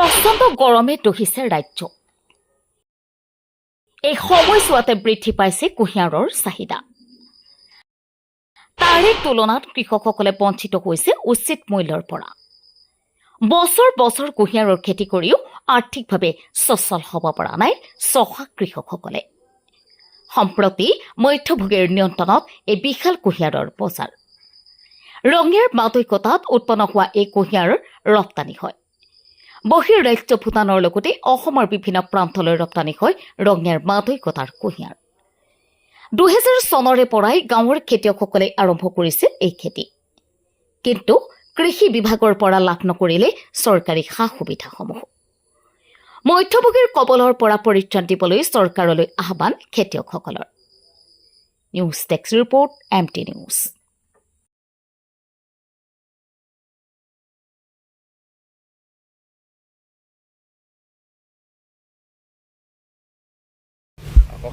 প্ৰচণ্ড গৰমে দহিছে ৰাজ্য। এই সময়ছোৱাতে বৃদ্ধি পাইছে কুঁহিয়াৰৰ চাহিদা। তাৰে তুলনাত কৃষকসকলে বঞ্চিত হৈছে উচিত মূল্যৰ পৰা। বছৰ বছৰ কুঁহিয়াৰৰ খেতি কৰিও আৰ্থিকভাৱে সচ্ছল হ'ব পৰা নাই চহা কৃষকসকলে। সম্প্ৰতি মধ্যভোগীৰ নিয়ন্ত্ৰণত এই বিশাল কুঁহিয়াৰৰ বজাৰ। ৰঙিয়াৰ মাদৈকতাত উৎপন্ন হোৱা এই কুঁহিয়াৰ ৰপ্তানি হয়। বহিঃৰাজ্য ভূটানৰ লগতে অসমৰ বিভিন্ন প্ৰান্তলৈ ৰপ্তানি হয় ৰঙিয়াৰ মাদৈকতাৰ কুঁহিয়াৰ। 2000 চনৰে পৰাই গাঁৱৰ খেতিয়কসকলে আৰম্ভ কৰিছে এই খেতি। কিন্তু কৃষি বিভাগৰ পৰা লাভ নকৰিলে চৰকাৰী সা সুবিধাসমূহ। মধ্যভোগীৰ কবলৰ পৰা পৰিত্ৰাণ দিবলৈ চৰকাৰলৈ আহ্বান খেতিয়কসকলৰ। News desk report MT news.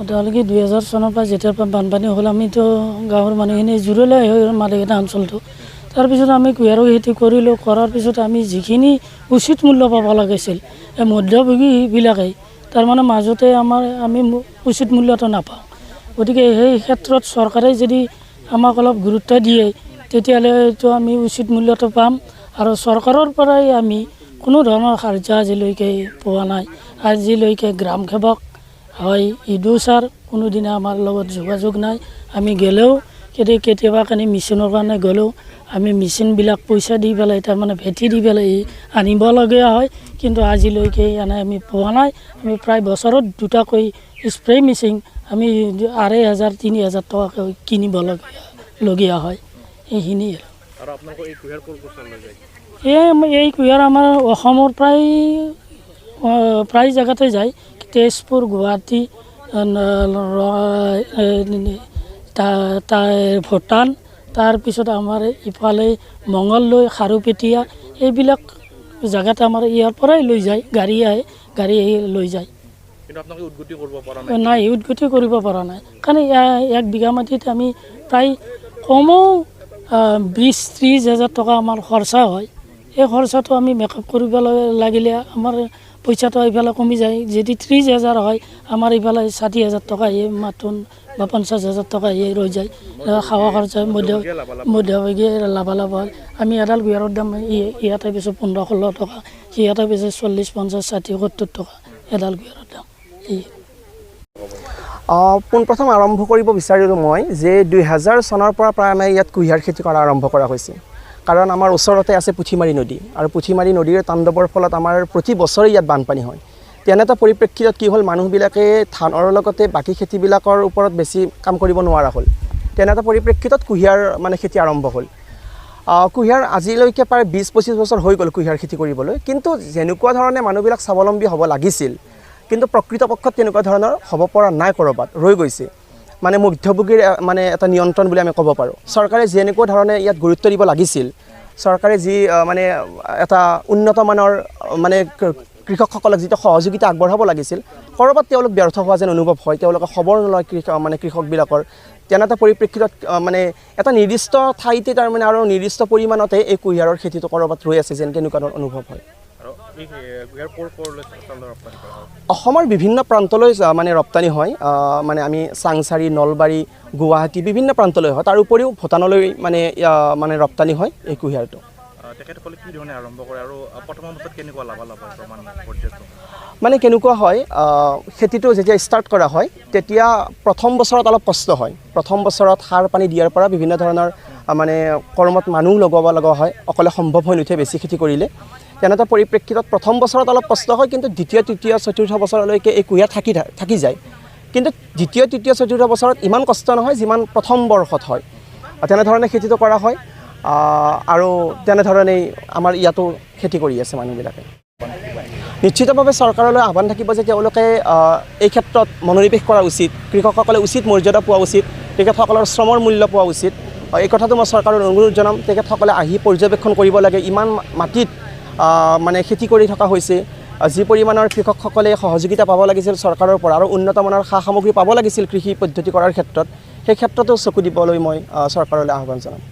তেওঁলোকে 2000 চনৰ পৰা যেতিয়াৰ পৰা বানপানী হ'ল আমিতো গাঁৱৰ মানুহখিনি জুৰুলা হৈ মালিকীনা অঞ্চলটো। তাৰপিছত আমি কুঁহিয়াৰৰ খেতি কৰিলোঁ। কৰাৰ পিছত আমি যিখিনি উচিত মূল্য পাব লাগিছিল এই মধ্যভোগীবিলাকে তাৰমানে মাজতে আমি উচিত মূল্যটো নাপাওঁ। গতিকে সেই ক্ষেত্ৰত চৰকাৰে যদি আমাক অলপ গুৰুত্ব দিয়ে তেতিয়াহ'লেতো আমি উচিত মূল্যটো পাম। আৰু চৰকাৰৰ পৰাই আমি কোনো ধৰণৰ সাহায্য আজিলৈকে পোৱা নাই। আজিলৈকে গ্ৰাম সেৱক হয় ইডু ছাৰ কোনোদিনা আমাৰ লগত যোগাযোগ নাই। আমি গ'লেও কেতিয়াবা মেচিনৰ কাৰণে গ'লেও আমি মেচিনবিলাক পইচা দি পেলাই তাৰমানে ভেটি দি পেলাই আনিবলগীয়া হয়। কিন্তু আজিলৈকে এনে আমি পোৱা নাই। আমি প্ৰায় বছৰত দুটাকৈ স্প্ৰে মেচিন আমি 2500-3000 টকাকৈ কিনিবলগীয়া হয়। এইখিনিয়ে। এই কুঁহিয়াৰ আমাৰ অসমৰ প্ৰায় জেগাতে যায়। তেজপুৰ, গুৱাহাটী, ভূটান, তাৰপিছত আমাৰ ইফালে মঙলদৈ, খাৰুপেটীয়া এইবিলাক জেগাত আমাৰ ইয়াৰ পৰাই লৈ যায়। গাড়ী আহি লৈ যায়। নাই, উদগতি কৰিব পৰা নাই। কাৰণ 1 বিঘা মাটিত আমি প্ৰায় কমেও 20-30 হাজাৰ টকা আমাৰ খৰচা হয়। এই খৰচাটো আমি মেকআপ কৰিব লাগিলে আমাৰ পইচাটো এইফালে কমি যায়। যদি 30 হাজাৰ হয় আমাৰ এইফালে 60 হাজাৰ টকা মাতোন বা 50 হাজাৰ টকা ৰৈ যায়। খাৱা খৰচা মধ্যভোগী লাভালাভ হয়। আমি এডাল কুঁহিয়াৰৰ দাম ইয়াতে বেচোঁ 15-16 টকা, সিহঁতে বেচে 40-50-60-70 টকা এডাল কুঁহিয়াৰৰ দাম। পোনপ্ৰথম আৰম্ভ কৰিব বিচাৰিলোঁ মই যে 2000 চনৰ পৰা প্ৰায় আমাৰ ইয়াত কুঁহিয়াৰ খেতি কৰা আৰম্ভ কৰা হৈছে। কাৰণ আমাৰ ওচৰতে আছে পুথিমাৰী নদী আৰু পুথিমাৰী নদীৰ তাণ্ডৱৰ ফলত আমাৰ প্ৰতি বছৰে ইয়াত বানপানী হয়। তেনে এটা পৰিপ্ৰেক্ষিতত কি হ'ল, মানুহবিলাকে ধানৰ লগতে বাকী খেতিবিলাকৰ ওপৰত বেছি কাম কৰিব নোৱাৰা হ'ল। তেনে এটা পৰিপ্ৰেক্ষিতত কুঁহিয়াৰ খেতি আৰম্ভ হ'ল। কুঁহিয়াৰ আজিলৈকে প্ৰায় 20-25 বছৰ হৈ গ'ল কুঁহিয়াৰ খেতি কৰিবলৈ। কিন্তু যেনেকুৱা ধৰণে মানুহবিলাক স্বাৱলম্বী হ'ব লাগিছিল কিন্তু প্ৰকৃতপক্ষত তেনেকুৱা ধৰণৰ হ'ব পৰা নাই, ক'ৰবাত ৰৈ গৈছে। মধ্যভোগীৰ এটা নিয়ন্ত্ৰণ বুলি আমি ক'ব পাৰোঁ। চৰকাৰে যেনেকুৱা ধৰণে ইয়াত গুৰুত্ব দিব লাগিছিল, চৰকাৰে যি এটা উন্নত মানৰ কৃষকসকলক যিটো সহযোগিতা আগবঢ়াব লাগিছিল, ক'ৰবাত তেওঁলোক ব্যৰ্থ হোৱা যেন অনুভৱ হয়। তেওঁলোকে খবৰ নলয় কৃষকবিলাকৰ। তেনে এটা পৰিপ্ৰেক্ষিতত এটা নিৰ্দিষ্ট ঠাইতে আৰু নিৰ্দিষ্ট পৰিমাণতে এই কুঁহিয়াৰৰ খেতিটো ক'ৰবাত ৰৈ আছে যেন তেনেকুৱা অনুভৱ হয়। অসমৰ বিভিন্ন প্ৰান্তলৈ ৰপ্তানি হয়। আমি চাংচাৰী, নলবাৰী, গুৱাহাটী বিভিন্ন প্ৰান্তলৈ হয়। তাৰ উপৰিও ভূটানলৈ ৰপ্তানি হয় এই কুঁহিয়াৰটো। কেনেকুৱা হয়, খেতিটো যেতিয়া ষ্টাৰ্ট কৰা হয় তেতিয়া প্ৰথম বছৰত অলপ কষ্ট হয়। প্ৰথম বছৰত সাৰ পানী দিয়াৰ পৰা বিভিন্ন ধৰণৰ কৰ্মত মানুহ লগাব লগা হয়। অকলে সম্ভৱ হৈ নুঠে বেছি খেতি কৰিলে। তেনে এটা পৰিপ্ৰেক্ষিতত প্ৰথম বছৰত অলপ কষ্ট হয়, কিন্তু দ্বিতীয়, তৃতীয়, চতুৰ্থ বছৰলৈকে এই কুঁহিয়াৰ থাকি যায়। কিন্তু দ্বিতীয়, তৃতীয়, চতুৰ্থ বছৰত ইমান কষ্ট নহয় যিমান প্ৰথম বৰ্ষত হয়। তেনেধৰণে খেতিটো কৰা হয় আৰু তেনেধৰণেই আমাৰ ইয়াতো খেতি কৰি আছে মানুহবিলাকে। নিশ্চিতভাৱে চৰকাৰলৈ আহ্বান থাকিব যে তেওঁলোকে এই ক্ষেত্ৰত মনোনিৱেশ কৰা উচিত। কৃষকসকলে উচিত মৰ্যাদা পোৱা উচিত। তেখেতসকলৰ শ্ৰমৰ মূল্য পোৱা উচিত। এই কথাটো মই চৰকাৰৰ অনুৰোধ জনাম। তেখেতসকলে আহি পৰ্যবেক্ষণ কৰিব লাগে। ইমান মাটিত খেতি কৰি থকা হৈছে, যি পৰিমাণৰ কৃষকসকলে সহযোগিতা পাব লাগিছিল চৰকাৰৰ পৰা আৰু উন্নত মানৰ সা সামগ্ৰী পাব লাগিছিল কৃষি পদ্ধতি কৰাৰ ক্ষেত্ৰত, সেই ক্ষেত্ৰতো চকু দিবলৈ মই চৰকাৰলৈ আহ্বান জনাম।